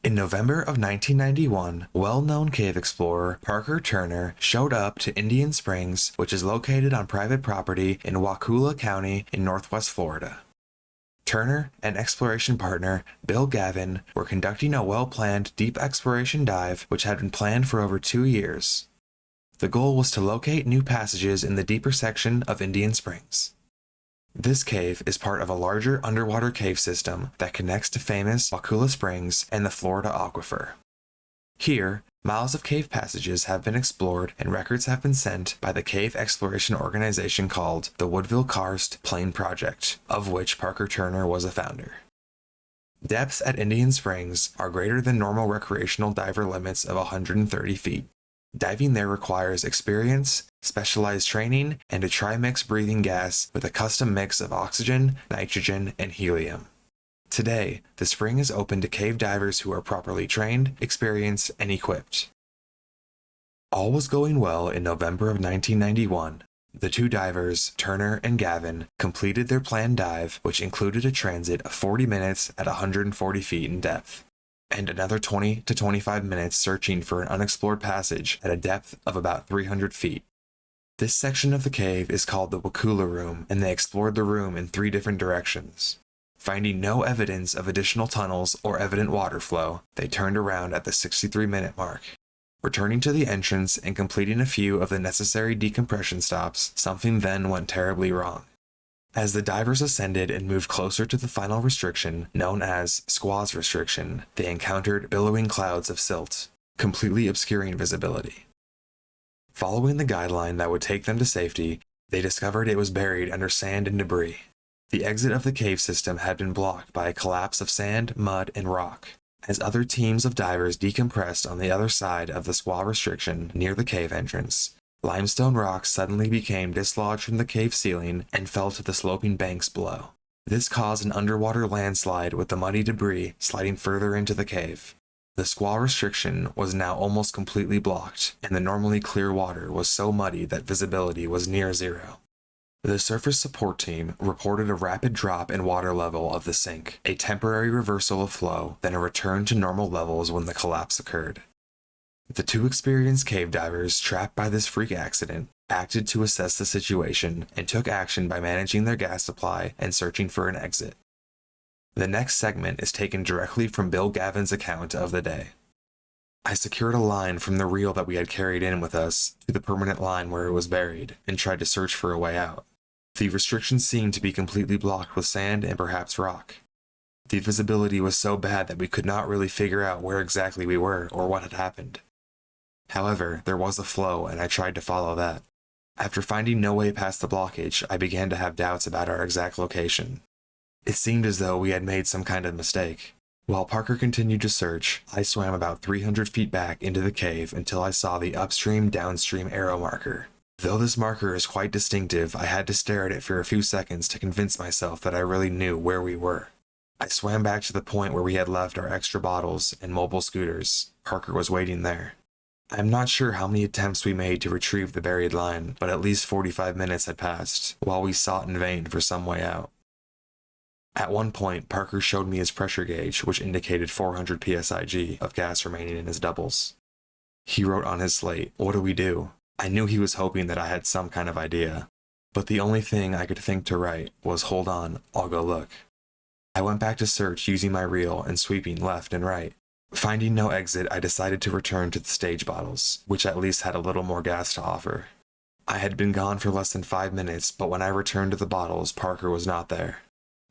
In November of 1991, well-known cave explorer Parker Turner showed up to Indian Springs, which is located on private property in Wakulla County in northwest Florida. Turner and exploration partner Bill Gavin were conducting a well-planned deep exploration dive which had been planned for over 2 years. The goal was to locate new passages in the deeper section of Indian Springs. This cave is part of a larger underwater cave system that connects to famous Wakulla Springs and the Florida Aquifer. Here, miles of cave passages have been explored and records have been sent by the cave exploration organization called the Woodville Karst Plain Project, of which Parker Turner was a founder. Depths at Indian Springs are greater than normal recreational diver limits of 130 feet. Diving there requires experience, specialized training, and a trimix breathing gas with a custom mix of oxygen, nitrogen, and helium. Today, the spring is open to cave divers who are properly trained, experienced, and equipped. All was going well in November of 1991. The two divers, Turner and Gavin, completed their planned dive, which included a transit of 40 minutes at 140 feet in depth, and another 20 to 25 minutes searching for an unexplored passage at a depth of about 300 feet. This section of the cave is called the Wakulla Room, and they explored the room in 3 different directions. Finding no evidence of additional tunnels or evident water flow, they turned around at the 63-minute mark. Returning to the entrance and completing a few of the necessary decompression stops, something then went terribly wrong. As the divers ascended and moved closer to the final restriction, known as squaw's restriction, they encountered billowing clouds of silt, completely obscuring visibility. Following the guideline that would take them to safety, they discovered it was buried under sand and debris. The exit of the cave system had been blocked by a collapse of sand, mud, and rock. As other teams of divers decompressed on the other side of the squaw restriction near the cave entrance, limestone rocks suddenly became dislodged from the cave ceiling and fell to the sloping banks below. This caused an underwater landslide with the muddy debris sliding further into the cave. The squaw restriction was now almost completely blocked, and the normally clear water was so muddy that visibility was near zero. The surface support team reported a rapid drop in water level of the sink, a temporary reversal of flow, then a return to normal levels when the collapse occurred. The two experienced cave divers trapped by this freak accident acted to assess the situation and took action by managing their gas supply and searching for an exit. The next segment is taken directly from Bill Gavin's account of the day. I secured a line from the reel that we had carried in with us to the permanent line where it was buried and tried to search for a way out. The restriction seemed to be completely blocked with sand and perhaps rock. The visibility was so bad that we could not really figure out where exactly we were or what had happened. However, there was a flow, and I tried to follow that. After finding no way past the blockage, I began to have doubts about our exact location. It seemed as though we had made some kind of mistake. While Parker continued to search, I swam about 300 feet back into the cave until I saw the upstream-downstream arrow marker. Though this marker is quite distinctive, I had to stare at it for a few seconds to convince myself that I really knew where we were. I swam back to the point where we had left our extra bottles and mobile scooters. Parker was waiting there. I'm not sure how many attempts we made to retrieve the buried line, but at least 45 minutes had passed, while we sought in vain for some way out. At one point, Parker showed me his pressure gauge, which indicated 400 psig of gas remaining in his doubles. He wrote on his slate, "What do we do?" I knew he was hoping that I had some kind of idea, but the only thing I could think to write was, "Hold on, I'll go look." I went back to search using my reel and sweeping left and right. Finding no exit, I decided to return to the stage bottles, which at least had a little more gas to offer. I had been gone for less than 5 minutes, but when I returned to the bottles, Parker was not there.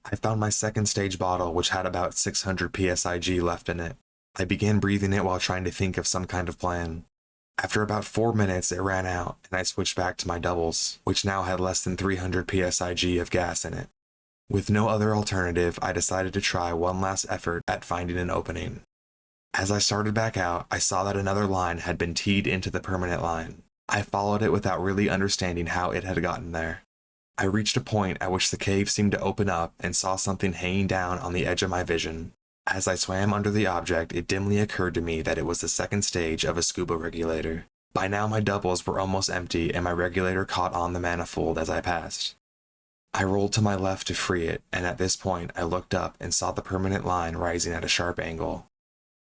I found my second stage bottle, which had about 600 psig left in it. I began breathing it while trying to think of some kind of plan. After about 4 minutes, it ran out, and I switched back to my doubles, which now had less than 300 psig of gas in it. With no other alternative, I decided to try one last effort at finding an opening. As I started back out, I saw that another line had been teed into the permanent line. I followed it without really understanding how it had gotten there. I reached a point at which the cave seemed to open up and saw something hanging down on the edge of my vision. As I swam under the object, it dimly occurred to me that it was the second stage of a scuba regulator. By now my doubles were almost empty and my regulator caught on the manifold as I passed. I rolled to my left to free it, and at this point I looked up and saw the permanent line rising at a sharp angle.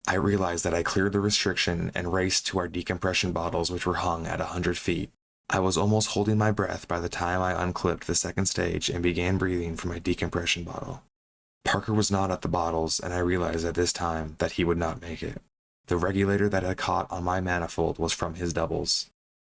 I realized that I cleared the restriction and raced to our decompression bottles, which were hung at 100 feet. I was almost holding my breath by the time I unclipped the second stage and began breathing from my decompression bottle. Parker was not at the bottles, and I realized at this time that he would not make it. The regulator that had caught on my manifold was from his doubles.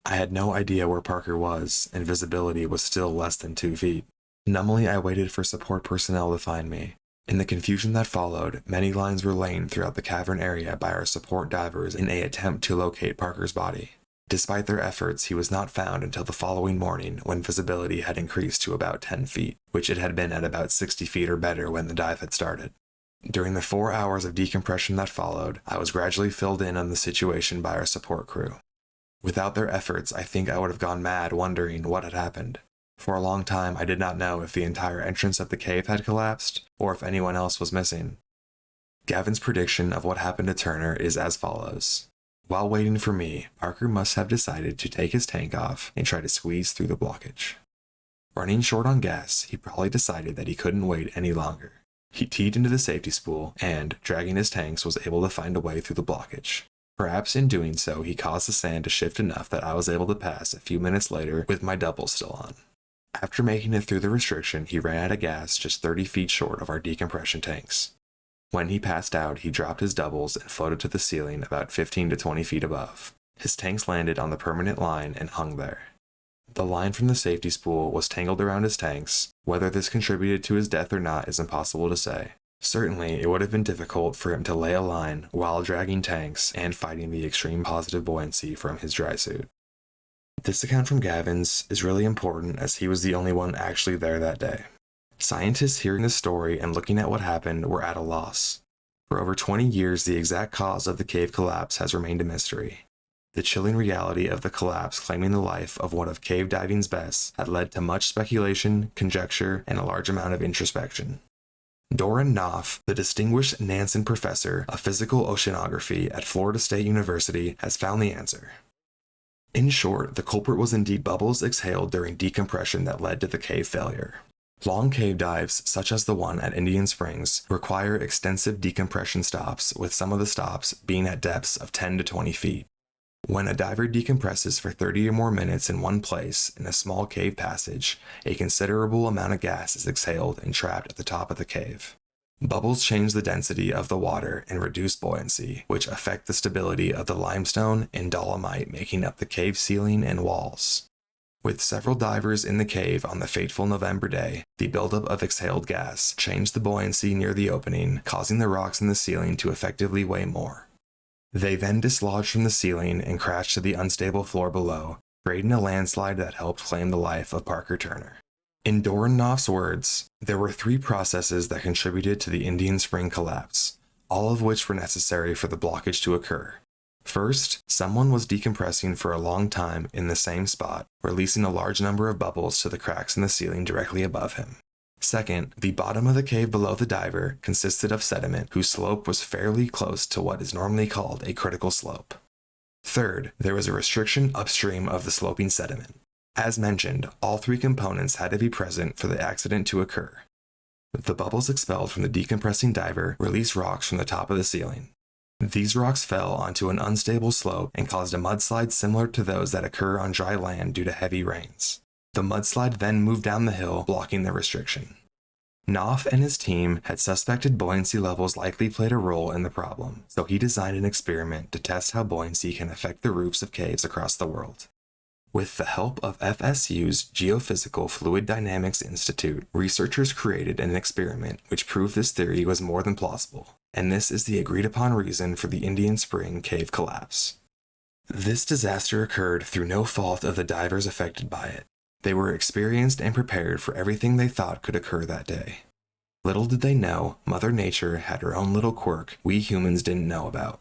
I had no idea where Parker was, and visibility was still less than 2 feet. Numbly, I waited for support personnel to find me. In the confusion that followed, many lines were laid throughout the cavern area by our support divers in an attempt to locate Parker's body. Despite their efforts, he was not found until the following morning, when visibility had increased to about 10 feet, which it had been at about 60 feet or better when the dive had started. During the 4 hours of decompression that followed, I was gradually filled in on the situation by our support crew. Without their efforts, I think I would have gone mad wondering what had happened. For a long time, I did not know if the entire entrance of the cave had collapsed, or if anyone else was missing. Gavin's prediction of what happened to Turner is as follows. While waiting for me, Parker must have decided to take his tank off and try to squeeze through the blockage. Running short on gas, he probably decided that he couldn't wait any longer. He teed into the safety spool and, dragging his tanks, was able to find a way through the blockage. Perhaps in doing so, he caused the sand to shift enough that I was able to pass a few minutes later with my doubles still on. After making it through the restriction, he ran out of gas just 30 feet short of our decompression tanks. When he passed out, he dropped his doubles and floated to the ceiling about 15 to 20 feet above. His tanks landed on the permanent line and hung there. The line from the safety spool was tangled around his tanks. Whether this contributed to his death or not is impossible to say. Certainly, it would have been difficult for him to lay a line while dragging tanks and fighting the extreme positive buoyancy from his dry suit. This account from Gavin's is really important as he was the only one actually there that day. Scientists hearing this story and looking at what happened were at a loss. For over 20 years, the exact cause of the cave collapse has remained a mystery. The chilling reality of the collapse claiming the life of one of cave diving's best had led to much speculation, conjecture, and a large amount of introspection. Doran Knopf, the distinguished Nansen professor of physical oceanography at Florida State University, has found the answer. In short, the culprit was indeed bubbles exhaled during decompression that led to the cave failure. Long cave dives, such as the one at Indian Springs, require extensive decompression stops, with some of the stops being at depths of 10 to 20 feet. When a diver decompresses for 30 or more minutes in one place in a small cave passage, a considerable amount of gas is exhaled and trapped at the top of the cave. Bubbles change the density of the water and reduce buoyancy, which affect the stability of the limestone and dolomite making up the cave ceiling and walls. With several divers in the cave on the fateful November day, the buildup of exhaled gas changed the buoyancy near the opening, causing the rocks in the ceiling to effectively weigh more. They then dislodged from the ceiling and crashed to the unstable floor below, creating a landslide that helped claim the life of Parker Turner. In Doran Knopf's words, there were 3 processes that contributed to the Indian Spring collapse, all of which were necessary for the blockage to occur. First, someone was decompressing for a long time in the same spot, releasing a large number of bubbles to the cracks in the ceiling directly above him. Second, the bottom of the cave below the diver consisted of sediment whose slope was fairly close to what is normally called a critical slope. Third, there was a restriction upstream of the sloping sediment. As mentioned, all 3 components had to be present for the accident to occur. The bubbles expelled from the decompressing diver released rocks from the top of the ceiling. These rocks fell onto an unstable slope and caused a mudslide similar to those that occur on dry land due to heavy rains. The mudslide then moved down the hill, blocking the restriction. Knopf and his team had suspected buoyancy levels likely played a role in the problem, so he designed an experiment to test how buoyancy can affect the roofs of caves across the world. With the help of FSU's Geophysical Fluid Dynamics Institute, researchers created an experiment which proved this theory was more than plausible, and this is the agreed-upon reason for the Indian Spring cave collapse. This disaster occurred through no fault of the divers affected by it. They were experienced and prepared for everything they thought could occur that day. Little did they know, Mother Nature had her own little quirk we humans didn't know about.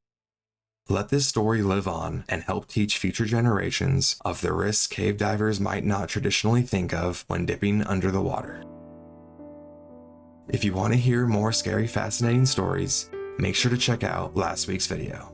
Let this story live on and help teach future generations of the risks cave divers might not traditionally think of when dipping under the water. If you want to hear more scary, fascinating stories, make sure to check out last week's video.